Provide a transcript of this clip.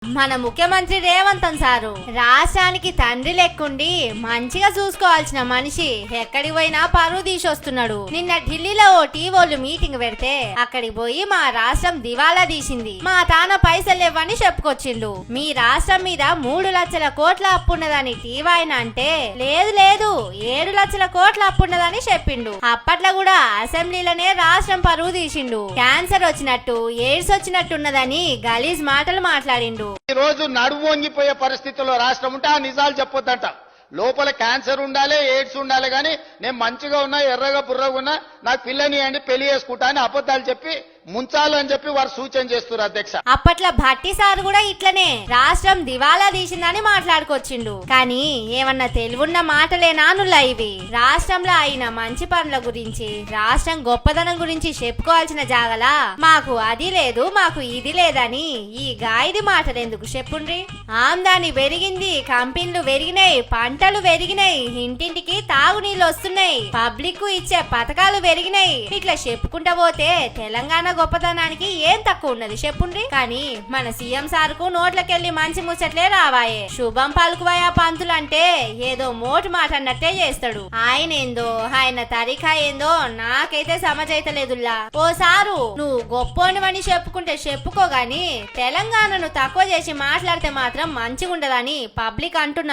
మన ముఖ్యమంత్రి రేవంత్ సారు రాష్ట్రానికి తండ్రి లెక్కుండి మంచిగా చూసుకోవాల్సిన మనిషి ఎక్కడికి పోయినా పరువు తీసొస్తున్నాడు. నిన్న ఢిల్లీలో ఓ టీవోలు మీటింగ్ పెడితే అక్కడికి పోయి మా రాష్ట్రం దివాలా తీసింది, మా తాన పైసలు లేవని చెప్పుకొచ్చిండు. మీ రాష్ట్రం మీద 3 లక్షల కోట్ల అప్పున్నదని టీవాయన అంటే లేదు లేదు 7 లక్షల కోట్ల అప్పున్నదని చెప్పిండు. అప్పట్లో కూడా అసెంబ్లీలోనే రాష్ట్రం పరువు తీసిండు. క్యాన్సర్ వచ్చినట్టు ఎయిడ్స్ వచ్చినట్టున్నదని గలీజ్ మాటలు మాట్లాడిండు. ఈ రోజు నడుము వంగిపోయే పరిస్థితుల్లో రాష్ట్రం ఉంటే ఆ నిజాలు చెప్పొద్దంట. లోపల క్యాన్సర్ ఉండాలి, ఎయిడ్స్ ఉండాలి, కానీ నేను మంచిగా ఉన్నా, ఎర్రగా బుర్రగా ఉన్నా, నాకు పిల్లని అండి పెళ్లి చేసుకుంటా అని అబద్ధాలు చెప్పి ముంచాలని చెప్పి వారు సూచన చేస్తున్నారు అధ్యక్ష. అప్పట్లో భట్టి సార్ కూడా ఇట్లనే రాష్ట్రం దివాలా తీసిందని మాట్లాడుకొచ్చిండు. కానీ ఏమన్నా తెలివున్న మాటలేనా నుల్లా ఇవి? రాష్ట్రంలో అయిన మంచి పనుల గురించి, రాష్ట్రం గొప్పదనం గురించి చెప్పుకోవాల్సిన జాగలా మాకు అది లేదు మాకు ఇది లేదని ఈ గాయిది మాటలు ఎందుకు చెప్పుండ్రి? ఆమ్దాని పెరిగింది, కంపెనీలు పెరిగినాయి, పంటలు పెరిగినాయి, ఇంటింటికి తాగునీళ్ళు వస్తున్నాయి, పబ్లిక్ ఇచ్చే పథకాలు పెరిగినాయి. ఇట్లా చెప్పుకుంటా పోతే తెలంగాణ గొప్పతనానికి ఏం తక్కువ ఉన్నది చెప్పుండ్రి? కానీ మన సీఎం సార్ కు నోట్లకెళ్లి మంచి ముచ్చట్లే రావాయే. శుభం పలుకువయా పంతులు అంటే ఏదో మోటు మాట అన్నట్టే చేస్తాడు. ఆయన ఏందో ఆయన తరిఖా ఏందో నాకైతే సమజైతలేదుల్లా. ఓ సారు నువ్వు గొప్పోనివని చెప్పుకుంటే చెప్పుకోగాని తెలంగాణను తక్కువ చేసి మాట్లాడితే మాత్రం మంచిగుండదని పబ్లిక్ అంటున్నారు.